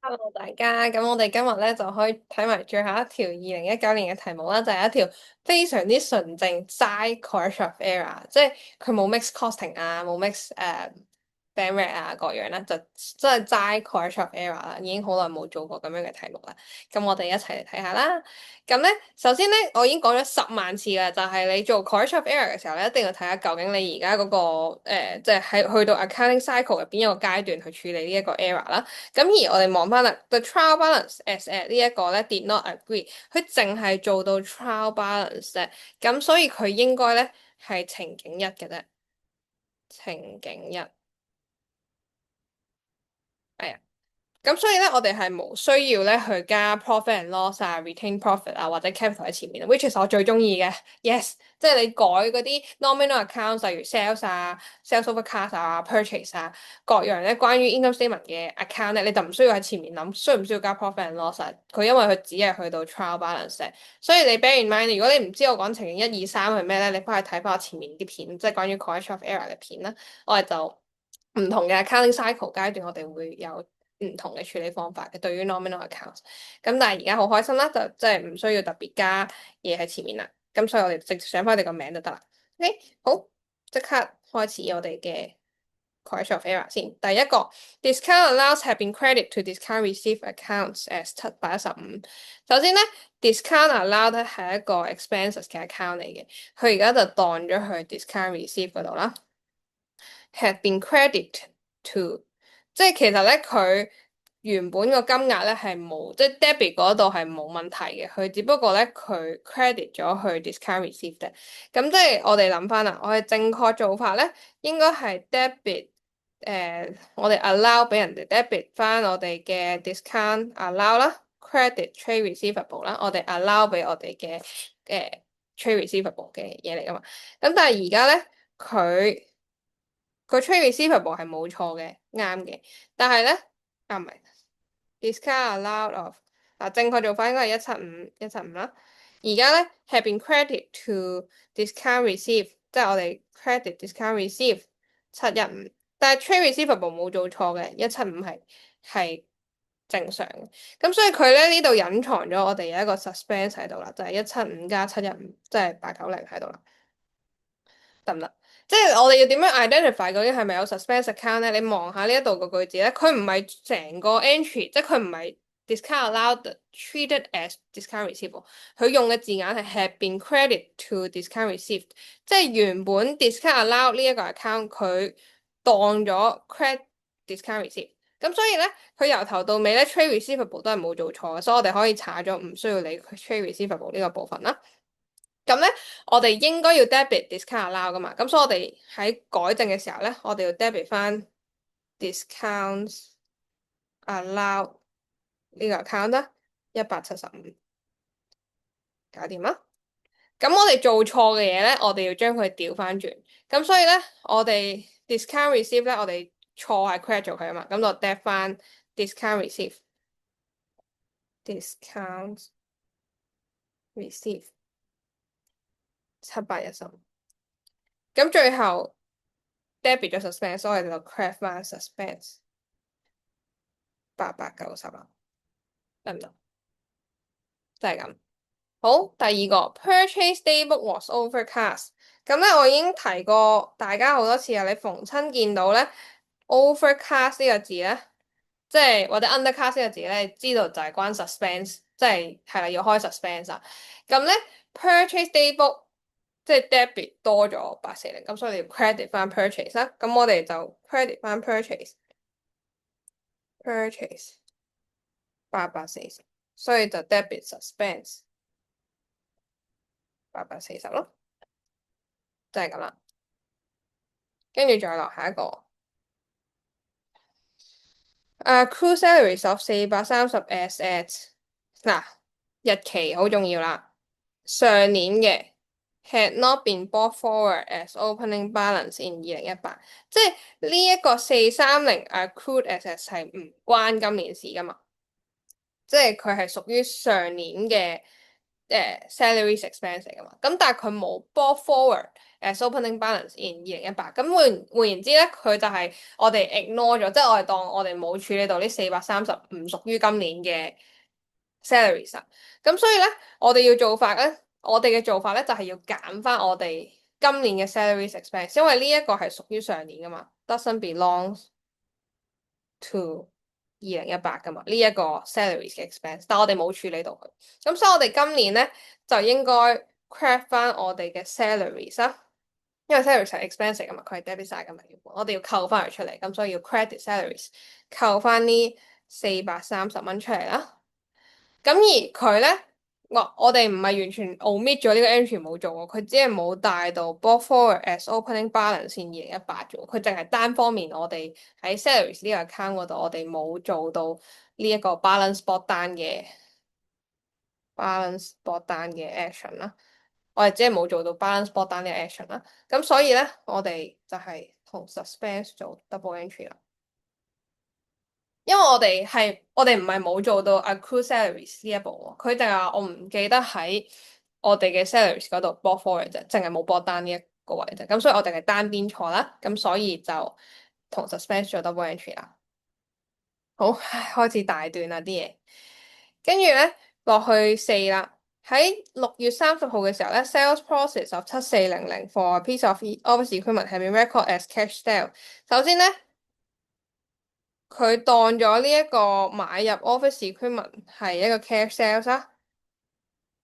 Hello，大家，咁我哋今日咧就可以睇埋最後一條2019年嘅題目啦，就係一條非常之純正齋 correlation of error，即係佢冇 mix costing 啊，冇 mix band rate 啊各樣啦，就真係齋 correlation of error 啦，已經好耐冇做過咁樣嘅題目啦。咁我哋一齊嚟睇下啦。咁咧，首先咧，我已經講咗10萬次啦，就係你做 correlation of error 嘅時候咧，一定要睇下究竟你而家嗰個即係喺去到 accounting cycle 入邊一個階段去處理呢一個 error 啦。咁而我哋望翻啦，the trial balance as at 呢一個咧 did not agree，佢淨係做到 trial balance 啫，咁所以佢應該咧係情景一嘅啫，情景一，係啊。咁所以咧，我哋係冇需要咧去加 profit and loss 啊、retain profit 啊或者 capital 喺前面，which is 我最中意嘅。Yes，即係你改嗰啲 nominal accounts，例如 sales 啊、sales over cost 啊、purchase 啊各樣咧，關於 income statement 嘅 account 咧，你就唔需要喺前面諗，需唔需要加 profit and loss 啊？佢因為佢只係去到 trial balance 啫，所以你 bear in mind，如果你唔知我講情景一二三係咩咧，你翻去睇翻我前面啲片，即係關於 correction of error 嘅片啦，我哋就唔同嘅 accounting cycle 階段，我哋會有唔同嘅處理方法嘅，對於 nominal accounts。咁但係而家好開心啦，就即係唔需要特別加嘢喺前面啦。咁所以我哋直接上翻我哋個名就得啦。OK，好，即刻開始我哋嘅 correction of error 先。第一個 discount allowance have been credited to discount received accounts as 715。首先咧，discount allowed 咧係一個 expenses 嘅 account 嚟嘅，佢而家就當咗去 discount receive 嗰度啦。have been credited to，即係其實咧佢原本個金額咧係冇，即係 debit 嗰度係冇問題嘅，佢只不過咧佢 credit 咗去 discount received 嘅。咁即係我哋諗翻啦，我哋正確做法咧應該係 debit，我哋 allow 俾人哋 debit 翻我哋嘅 discount allow 啦，credit trade receivable 啦，我哋 allow 俾我哋嘅trade receivable 嘅嘢嚟噶嘛。咁但係而家咧佢個 trade receivable 係冇錯嘅，啱嘅。但係咧，唔係 discount allowed of 正確做法應該係175啦。而家咧 have been credit to discount receive，即係我哋 credit discount receive 715，但係 trade receivable 冇做錯嘅，175係正常嘅。咁所以佢咧呢度隱藏咗我哋有一個 suspense 喺度啦，就係175加715，即係890喺度啦。得唔得？即係我哋要點樣 identify 究竟係咪有 suspense account 咧？你望下呢一度個句子咧，佢唔係成個 entry，即係佢唔係 discount allowed treated as discount receivable，佢用嘅字眼係 have been credited to discount received，即係原本 discount allowed 呢一個 account 佢當咗 credit discount received，咁所以咧佢由頭到尾咧 trade receivable 都係冇做錯嘅，所以我哋可以查咗唔需要理佢 trade receivable 呢個部分啦。咁咧，我哋應該要 debit discount allow 噶嘛，咁所以我哋喺改正嘅時候咧，我哋要 debit 翻 discount allow 呢個 account 啦，175，搞掂啦。咁我哋做錯嘅嘢咧，我哋要將佢調翻轉。咁所以咧，我哋 discount receive 咧，我哋錯係 credit 咗佢啊嘛，咁就 debit 翻 discount receive，discount receive 715。咁最後 debit 咗 suspense，所以我哋就 credit 翻 suspense。890啦，得唔得？就係咁。好，第二個 purchase daybook was overcast。咁咧，我已經提過大家好多次啊。你逢親見到咧 overcast 呢個字咧，即係或者 undercast 呢個字咧，知道就係關 suspense，即係啦，要開 suspense 啊。咁咧 purchase daybook 即係 debit 多咗840，咁所以你要 credit 翻 purchase 啦。咁我哋就 credit 翻 purchase 840，所以就 debit suspense。840咯，就係咁啦。跟住再落下一個，accrued salaries of 430 as at 嗱，日期好重要啦。上年嘅 had not been brought forward as opening balance in 2018，即係呢一個430 accrued assets 係唔關今年事噶嘛，即係佢係屬於上年嘅salaries expense 嚟噶嘛。咁但係佢冇 brought forward as opening balance in 2018。咁換言之咧，佢就係我哋 ignore 咗，即係我哋當我哋冇處理到呢435唔屬於今年嘅 salaries 啊。咁所以咧，我哋嘅做法咧就係要減翻我哋今年嘅 salaries expense，因為呢一個係屬於上年噶嘛，doesn't belong to 2018噶嘛，呢一個 salaries 嘅 expense，但我哋冇處理到佢，咁所以我哋今年咧就應該 credit 翻我哋嘅 salaries 啦，因為 salaries 係 expense 嚟噶嘛，佢係 debit 晒噶嘛，我哋要扣翻佢出嚟，咁所以要 credit salaries，扣翻呢430蚊出嚟啦。咁而佢咧，我哋唔係完全 omit 咗呢個 entry 冇做喎，佢只係冇帶到 brought forward as opening balance 先2018啫喎，佢淨係單方面我哋喺 salaries 呢個 account 嗰度，我哋冇做到呢一個 balance board 單嘅 action 啦，我哋只係冇做到 balance board 單呢個 action 啦，咁所以咧，我哋就係同 suspense 做 double entry 啦。因為我哋唔係冇做到 accrue salaries 呢一步喎，佢淨係話我唔記得喺我哋嘅 salaries 嗰度 brought forward 啫，淨係冇 brought 單呢一個位啫，咁所以我哋係單邊錯啦，咁所以就同 suspense 做 double entry 啦。好，開始大段啦啲嘢，跟住咧落去4啦，喺6月30號嘅時候咧，sales process of 7400 for a piece of office equipment have been recorded as cash sale。首先咧。佢當咗呢一個買入 office equipment 係一個 cash sales 啦，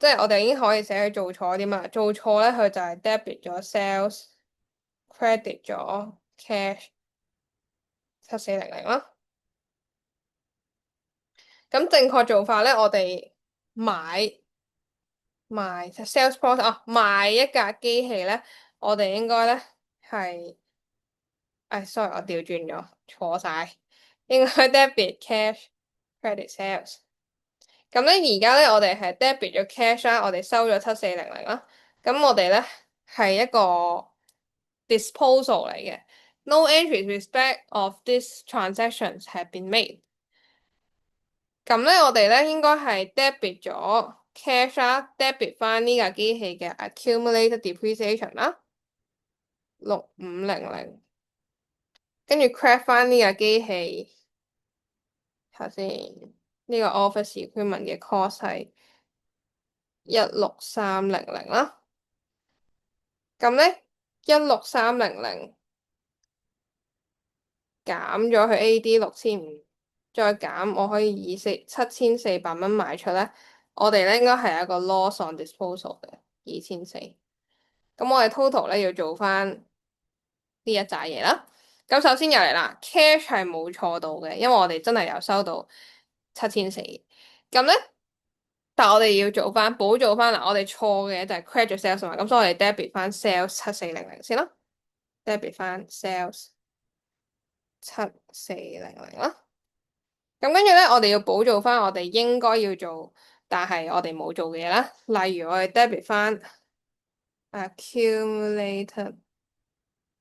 即係我哋已經可以寫佢做錯啲嘛，做錯咧佢就係 debit 咗 sales，credit 咗 cash 7400啦。咁正確做法咧，我哋賣 sales process 啊，賣一架機器咧，我哋應該咧係，sorry 我調轉咗，錯晒，應該 debit cash credit sales。咁咧而家咧，我哋係 debit 咗 cash 啦，我哋收咗7400啦。咁我哋咧係一個 disposal 嚟嘅，no entries respect of these transactions have been made。咁咧我哋咧應該係 debit 咗 cash 啦，debit 翻呢架機器嘅 accumulated depreciation 啦，6500，跟住 credit 翻呢架機器，睇下先，呢個 office equipment 嘅 cost 係16300啦。咁咧16300減咗去 AD 6500，再減我可以以7400蚊賣出咧，我哋咧應該係一個 loss on disposal 嘅2400。咁我哋 total 咧要做翻呢一紮嘢啦。咁首先又嚟啦，cash 係冇錯到嘅，因為我哋真係有收到7400。咁咧，但係我哋要做翻補做翻嗱，我哋錯嘅就係 credit sales 嘛，咁所以我哋 debit 翻 sales 7400先啦。debit 翻 sales 7400啦，咁跟住咧，我哋要補做翻我哋應該要做，但係我哋冇做嘅嘢啦。例如我哋 debit 翻 accumulated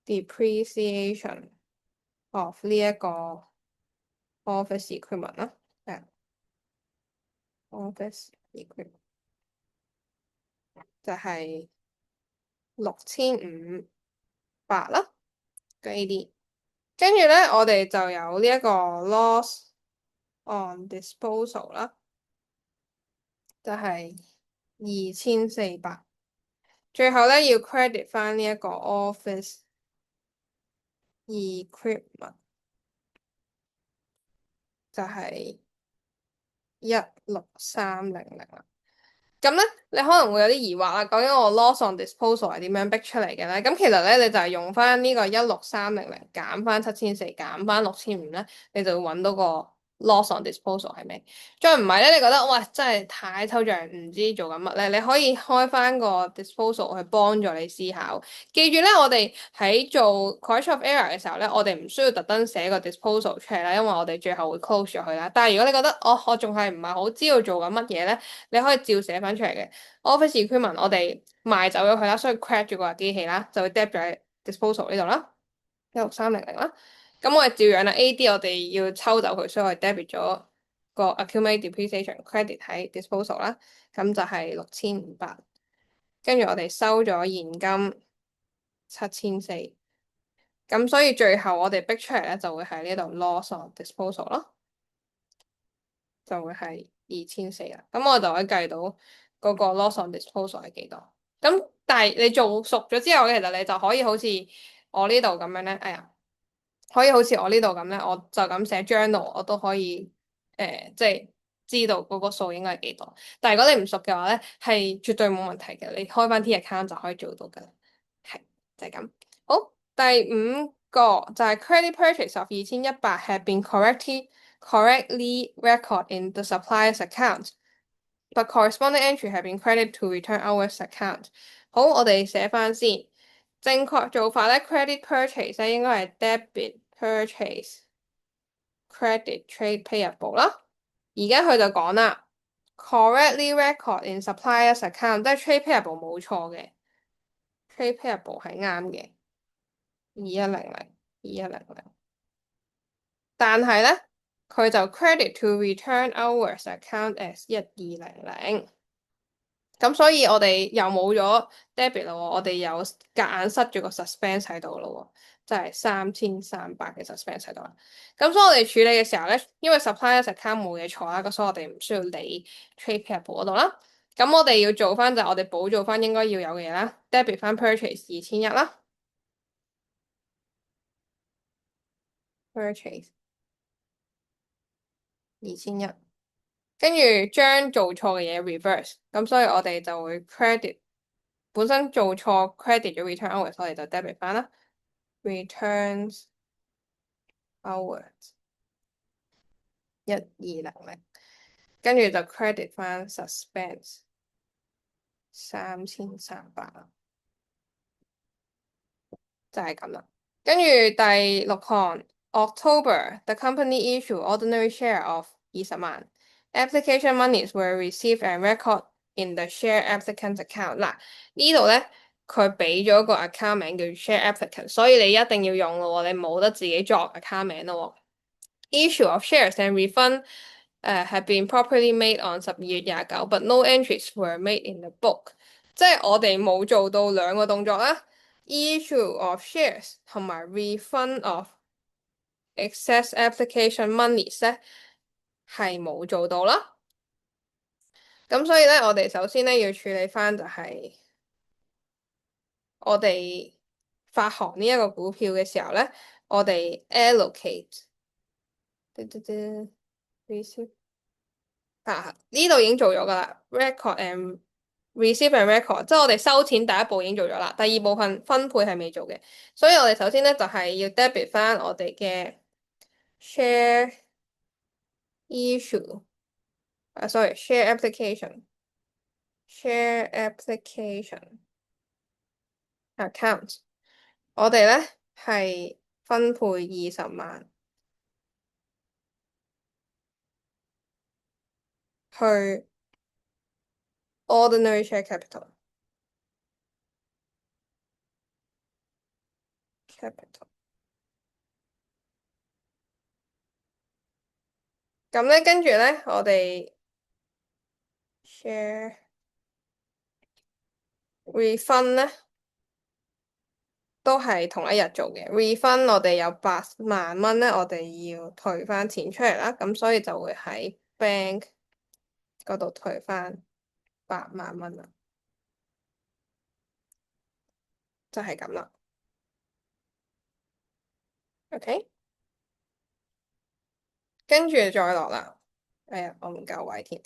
depreciation of 呢一個 office equipment 啦，office equipment 就係6500啦，個 AD。跟住咧，我哋就有呢一個 loss on disposal 啦，就係2400。最後咧要 credit 翻呢一個 office equipment，就係16300啦。咁咧，你可能會有啲疑惑啦，究竟我 loss on disposal 係點樣逼出嚟嘅咧？咁其實咧，你就係用翻呢個16300減翻7400減翻6500咧，你就會揾到個 loss on disposal 係咩？再唔係咧，你覺得哇真係太抽象，唔知做緊乜咧？你可以開翻個 disposal 去幫助你思考。記住咧，我哋喺做 correction of error 嘅時候咧，我哋唔需要特登寫個 disposal 出嚟啦，因為我哋最後會 close 咗佢啦。但係如果你覺得我仲係唔係好知道做緊乜嘢咧，你可以照寫翻出嚟嘅。office equipment 我哋賣走咗佢啦，所以 crash 咗個機器啦，就會 debit 咗喺 disposal 呢度啦，16300啦。咁我哋照樣啦，AD 我哋要抽走佢，所以我哋 debit 咗個 accumulated depreciation credit 喺 disposal 啦，咁就係6500。跟住我哋收咗現金7,400。咁所以最後我哋逼出嚟咧就會喺呢度 loss on disposal 咯，就會係2,400啦。咁我就可以計到嗰個 loss on disposal 係幾多。咁但係你做熟咗之後，其實你就可以好似我呢度咁樣咧，哎呀，可以好似我呢度咁咧，我就咁寫 journal，我都可以即係知道嗰個數應該係幾多。但係如果你唔熟嘅話咧，係絕對冇問題嘅，你開翻 T account 就可以做到㗎啦。係，就係咁。好，第五個就係 credit purchase of 2,100 had been correctly record in the supplier's account, but corresponding entry had been credited to return hours account。好，我哋寫翻先。正確做法咧，credit purchase 咧應該係 debit purchase credit trade payable 啦。而家佢就講啦，correctly record in supplier's account，即係 trade payable 冇錯嘅，trade payable 係啱嘅，2100，2100。但係咧，佢就 credit to return hours account as 1200。咁所以我哋又冇咗 debit 咯喎，我哋又夾硬塞咗個 suspense 喺度咯喎，就係3300嘅 suspense 喺度啦。咁所以我哋處理嘅時候咧，因為 supplier account 冇嘢錯啦，咁所以我哋唔需要理 trade payable 嗰度啦。咁我哋要做翻就係我哋補做翻應該要有嘅嘢啦，debit 翻 purchase 2100啦，purchase 2100，跟住將做錯嘅嘢 reverse，咁所以我哋就會 credit 本身做錯 credit 咗 return hours，我哋就 debit 翻啦。returns hours 1200，跟住就 credit 翻 suspense 3300，就係咁啦。跟住第六項，October the company issue ordinary share of 20萬，application monies were received and record in the share applicant account。嗱，呢度咧佢俾咗個 account 名叫 share applicant，所以你一定要用咯喎，你冇得自己作 account 名咯喎。Issue of shares and refund have been properly made on 12月29 but no entries were made in the book。即係我哋冇做到兩個動作啦，issue of shares 同埋 refund of excess application monies 咧係冇做到啦。咁所以咧，我哋首先咧要處理翻就係我哋發行呢一個股票嘅時候咧，我哋 allocate。呢度已經做咗噶啦，record and receive and record，即係我哋收錢第一步已經做咗啦，第二部分分配係未做嘅，所以我哋首先咧就係要 debit 翻我哋嘅 share issue，sorry，share application，share application account，我哋咧係分配20萬去 ordinary share capital。咁咧，跟住咧，我哋 share refund 咧都係同一日做嘅。refund 我哋有8萬蚊咧，我哋要退翻錢出嚟啦，咁所以就會喺 bank 嗰度退翻8萬蚊啦，就係咁啦。OK，跟住再落啦。哎呀，我唔夠位添，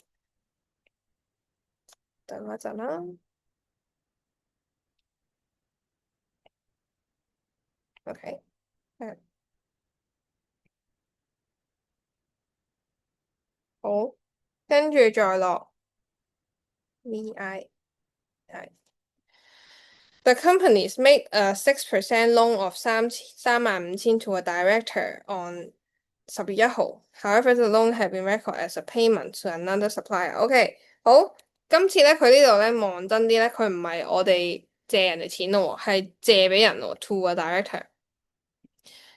等我一陣啦。OK，好，跟住再落 VI。The companies made a 6% loan of 3萬5千 to a director on 10月1號。However, the loan had been recorded as a payment to another supplier. OK，好，今次咧佢呢度咧望真啲咧，佢唔係我哋借人哋錢咯，係借俾人咯，to a director。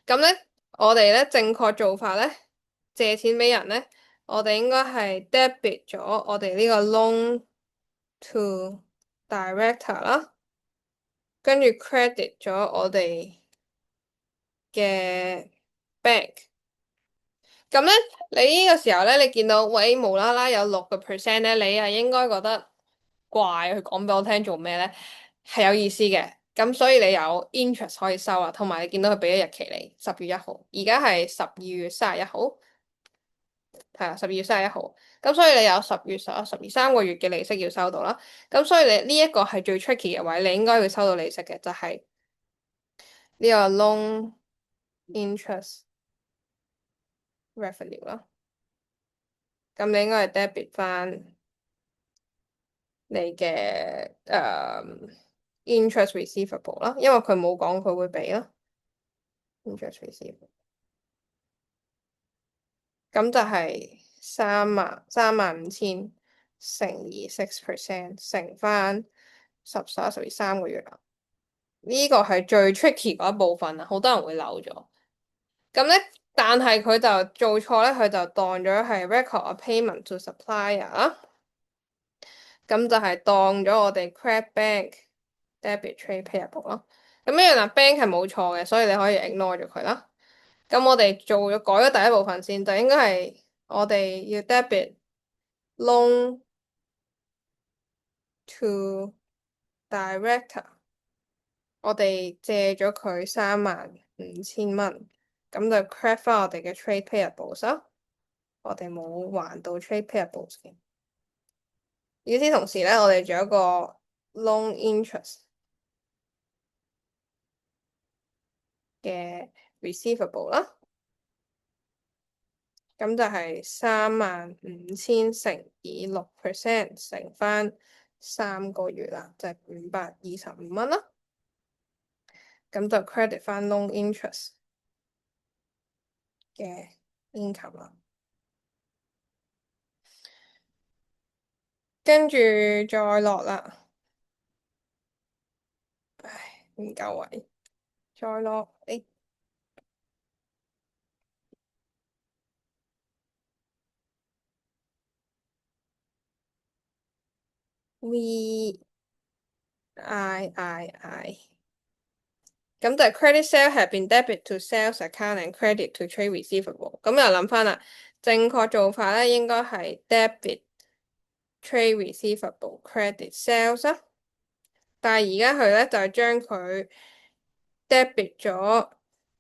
咁咧，我哋咧正確做法咧，借錢俾人咧，我哋應該係 debit 咗我哋呢個 loan to director 啦。跟住 credit 咗我哋嘅 bank。咁咧，你呢個時候咧，你見到喂無啦啦有6%咧，你係應該覺得怪，佢講俾我聽做咩咧？係有意思嘅。咁所以你有 interest 可以收啦，同埋你見到佢俾咗日期你10月1號，而家係12月31號，係啊，12月31號。咁所以你有10月、11、123個月嘅利息要收到啦。咁所以你呢一個係最 tricky 嘅位，你應該會收到利息嘅，就係呢個 loan interest revenue 啦。咁你應該係 debit 翻你嘅interest receivable 啦，因為佢冇講佢會俾啦 interest receivable。咁就係35000乘以6%乘翻10、11、12、3個月啦。呢個係最 tricky 嗰一部分啊，好多人會漏咗。咁咧，但係佢就做錯咧，佢就當咗係 record of payment to supplier。咁就係當咗我哋 credit bank debit trade payable 咯。咁一樣啦，bank 係冇錯嘅，所以你可以 ignore 咗佢啦。咁我哋改咗第一部分先，就應該係我哋要 debit loan to director。我哋借咗佢35000蚊，咁就 credit 翻我哋嘅 trade payables 啦。我哋冇還到 trade payables 嘅。與此同時咧，我哋仲有一個 loan interest 嘅 receivable 啦。咁就係35000乘以6%乘翻3個月啦，就係525蚊啦。咁就 credit 翻 loan interest 嘅 income 啦。跟住再落啦，唉，唔夠位，再落，VII，咁就係 credit sale have been debit to sales account and credit to trade receivable。咁又諗翻啦，正確做法咧應該係 debit trade receivable credit sales 啊。但係而家佢咧就係將佢 debit 咗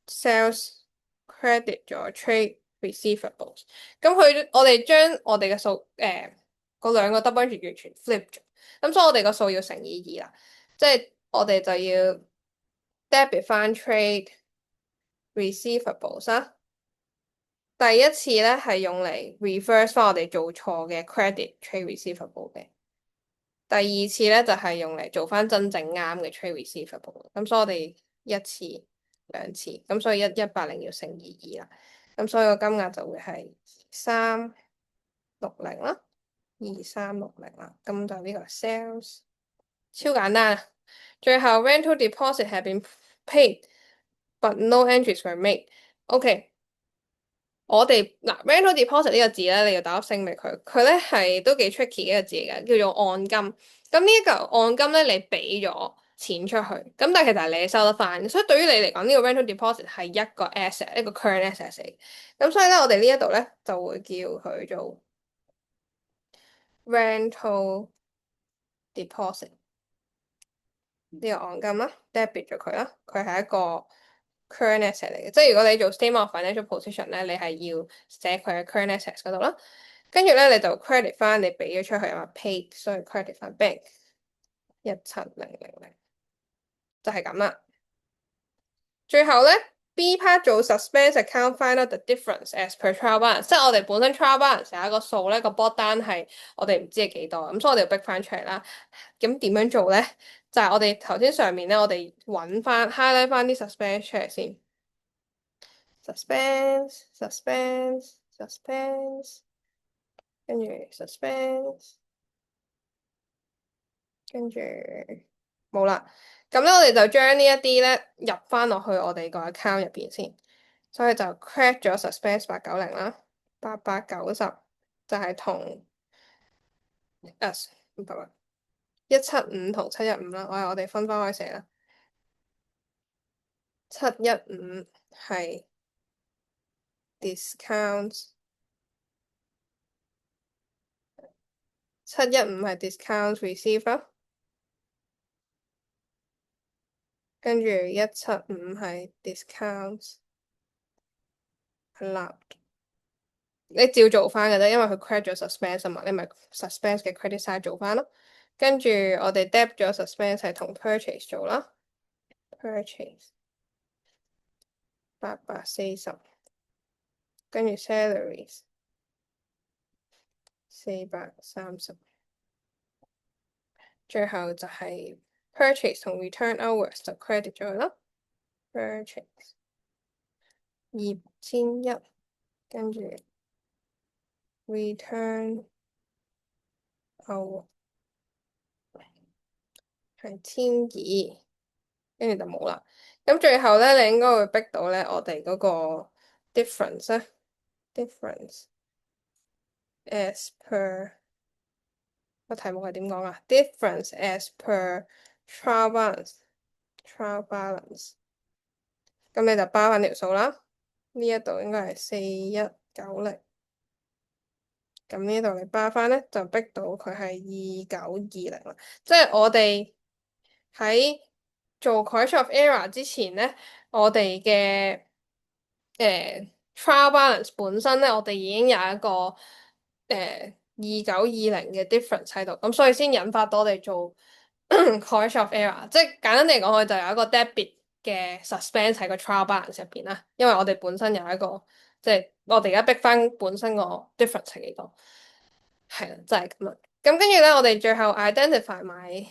sales credit 咗 trade receivables。咁我哋將我哋嘅數嗰兩個 double 完全 flip 咗。咁所以我哋個數要乘以2啦，即係我哋就要 debit 翻 trade receivables 啦。第一次咧係用嚟 reverse 翻我哋做錯嘅 credit trade receivable 嘅。第二次咧就係用嚟做翻真正啱嘅 trade receivable。咁所以我哋一次、兩次，咁所以180要乘以2啦。咁所以個金額就會係2360啦，2360啦。咁就呢個 sales 超簡單啊。最後 rental deposit have been paid but no entries were made。OK。我哋嗱 rental deposit 呢個字咧，你要打粒星俾佢。佢咧係都幾 tricky 嘅一個字嚟嘅，叫做按金。咁呢一嚿按金咧，你俾咗錢出去，咁但係其實係你收得翻。所以對於你嚟講，呢個 rental deposit 係一個 asset，一個 current asset 嚟。咁所以咧，我哋呢一度咧就會叫佢做 rental deposit 呢個按金啦，debit 咗佢啦。佢係一個 current asset 嚟嘅，即係如果你做 statement of financial position 咧，你係要寫佢喺 current assets 嗰度啦。跟住咧，你就 credit 翻你俾咗出去啊嘛，paid，所以 credit 翻 bank 17000，就係咁啦。最後咧 B part 做 suspense account find out the difference as per trial balance，即係我哋本身 trial balance 有一個數咧，個波單係我哋唔知係幾多，咁所以我哋要逼翻出嚟啦。咁點樣做咧？就係我哋頭先上面咧，我哋揾翻 highlight 翻啲 suspense 出嚟先。suspense，跟住 suspense，跟住冇啦。咁咧，我哋就將呢一啲咧入翻落去我哋個 account 入邊先。所以就 credit 咗 suspense 890啦，890就係同175同715啦。我哋分開寫啦。715係 discount，715係 discount receive 啦，跟住175係 discount allowed。你照做翻嘅啫，因為佢 credit 咗 suspense 啊嘛，你咪 suspense 嘅 credit side 做翻咯。跟住我哋 debit 咗 suspense 係同 purchase 做啦，purchase 840，跟住 salaries 430，最後就係 purchase 同 return hours 就 credit 咗佢啦，purchase 2100，跟住 return hour 係1200，跟住就冇啦。咁最後咧，你應該會逼到咧我哋嗰個 difference 咧，difference as per 個題目係點講啊？difference as per trial balance，trial balance。咁你就包翻條數啦。呢一度應該係4190，咁呢度你包翻咧就逼到佢係2920啦。即係我哋喺做 correction of error 之前咧，我哋嘅trial balance 本身咧，我哋已經有一個2920嘅 difference 喺度，咁所以先引發到我哋做 correction of error。即係簡單嚟講，佢就有一個 debit 嘅 suspense 喺個 trial balance 入邊啦。因為我哋本身有一個，即係我哋而家逼翻本身個 difference 係幾多，係啦，就係咁啦。咁跟住咧，我哋最後 identify 埋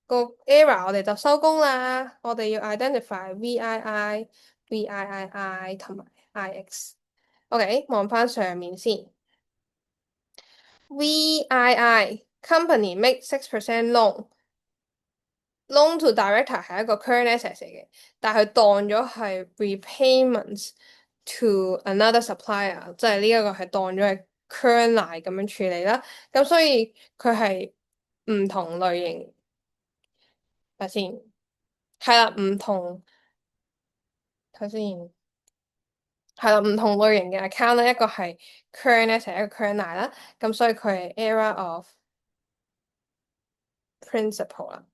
個 error，我哋就收工啦。我哋要 identify VII、VIII 同埋 IX。OK，望翻上面先。VII company make 6% loan to director 係一個 current asset 嚟嘅，但係佢當咗係 repayments to another supplier，即係呢一個係當咗係 current line 咁樣處理啦。咁所以佢係唔同類型，睇先，係啦，唔同，睇先。係啦，唔同類型嘅 account 咧，一個係 current 咧，成一個 current line 啦，咁所以佢係 area of principal 啦。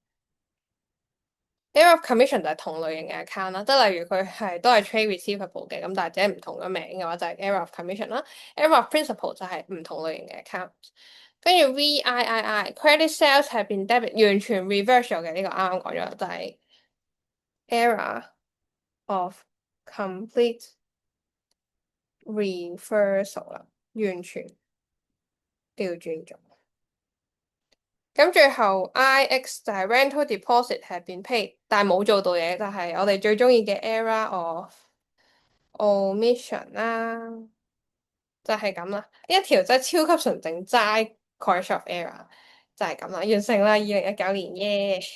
area of commission 就係同類型嘅 account 啦，即係例如佢係都係 trade receivable 嘅，咁但係只係唔同嘅名嘅話就係 area of commission 啦。area of principal 就係唔同類型嘅 account。跟住 VIII credit sales have been debit 完全 reverse 咗嘅，呢個啱啱講咗就係 area of complete reversal 啦，完全調轉咗。咁最後 IX 就係 rental deposit have been paid，但係冇做到嘢，就係我哋最中意嘅 error of omission 啦，就係咁啦。呢一條真係超級純正齋 correction of error，就係咁啦，完成啦，2019年耶！